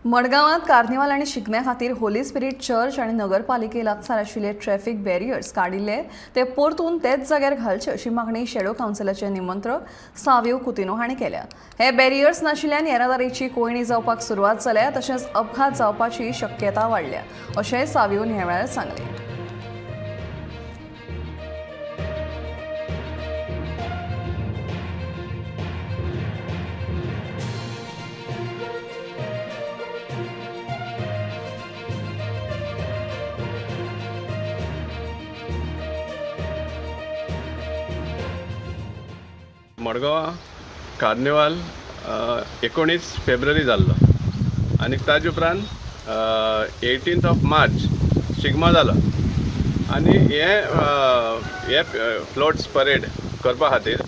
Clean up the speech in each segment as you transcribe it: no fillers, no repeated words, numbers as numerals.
मडगावात carnival आणि शिगम्या खातीर होली स्पिरिट चर्च आणि नगरपालिके लागसार आशिल्ले ट्रॅफिक बॅरियर्स काडिल्ले ते परतून तेच जाग्यार घालचे अशी मागणी शॅडो काउन्सिलाचे निमंत्रक सावियो कुतिनो हांणी केल्या। हे बॅरियर्स नाशिल्ल्यान येरादारीची कोयणी जावपाक सुरवात जाल्या तशेंच अपघात जावपाची शक्यता वाडल्या अशें सावियोन ह्या वेळार सांगलें। मडगांव कार्निवाल 19 फेब्रुवारी जाल्लो आनी ताजे उपरांत 18 मार्च शिगमो जालो आनी हे फ्लोट्स परेड करपा खातीर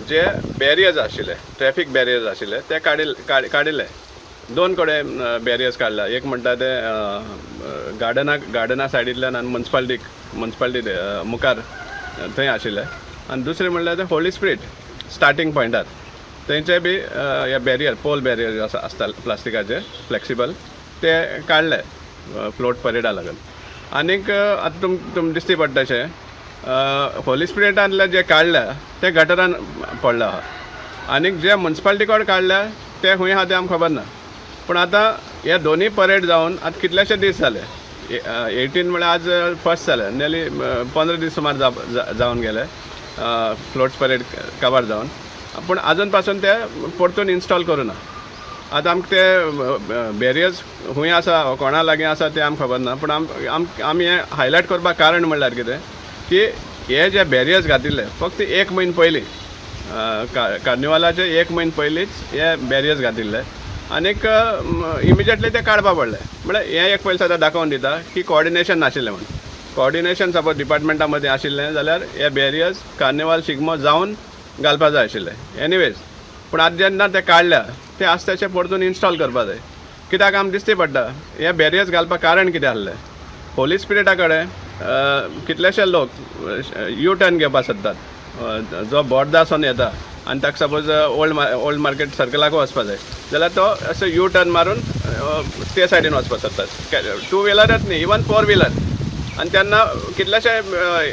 जे बॅरियर्स आशिल्ले ट्रॅफिक बॅरियर्स आशिल्ले ते काडिल्ले दोन कडेन बॅरियर्स काडला। एक म्हणटा ते गार्डना सायडींतल्यान आनी म्युनिसिपालिटी मुखार थंय आशिल्ले आनी दुसरें म्हणल्यार ते होली स्पिरिट स्टार्टिंग पॉयंटार थंयचे बी हे बॅरियर पोल बॅरियर आसता प्लास्टिकाचे फ्लेक्सिबल ते काडले फ्लोट परेडा लागून। आनीक आतां तुमकां दिसती पडटा अशें होली स्पिरिटांतले जे काडल्या ते गटरान पडला आहा आनीक जे म्युनिसिपालिटी कडेन काडल्या ते खंय आहा तें आमकां खबर ना। पूण आतां हे दोनी परेड जावन आतां कितलेशे दीस जाले 18 म्हळ्यार आज फर्स्ट जाले नियरली 15 दीस सुमार जावन गेले फ्लोट्स परेड कवर जावन पूण आजून पासून ते परतून इन्स्टॉल करूं ना। आतां आमकां ते बॅरियर्स खंय आसा कोणा लागीं आसा तें आमकां खबर ना। पूण आमी हें हायलायट करपाक कारण म्हणल्यार कितें की हे जे बॅरियर्स घातिल्ले फक्त 1 म्हयनो पयलीं कार्निवालाचे 1 म्हयनो पयलींच हे बॅरियर्स घातिल्ले आनीक इमिजिएटली ते काडपा पडले। म्हळ्यार हें एक पयलीं सद्दां दाखोवन दिता की कोऑर्डिनेशन नाशिल्लें म्हणून। कोऑर्डिनेशन सपोज डिपार्टमेंटा मदीं आशिल्लें जाल्यार हे बॅरियर्स कार्निवाल शिगमो जावन घालपा जाय आशिल्ले एनिवेज। पूण आतां जेन्ना ते काडल्या ते आस्ते तशें परतून इन्स्टॉल करपा जाय कित्याक आमकां दिसती पडटा हे बॅरियर्स घालपाक कारण कितें आसलें। होली स्पिरिटा कडेन कितलेशे लोक यू टर्न घेवपाक सोदतात जो बोर्डासून येता आनी ताका सपोज ओल्ड मार्केट सर्कलाक वचपा जाय जाल्यार तो असो यू टर्न मारून ते सायडीन वचपाक सोदतात 2 व्हिलरच न्ही इवन 4 व्हिलर आनी तेन्ना कितलेशे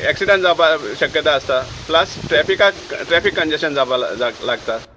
एक्सिडंट जावपाक शक्यता आसता प्लस ट्रॅफिक कंजेशन जावपाक लागता।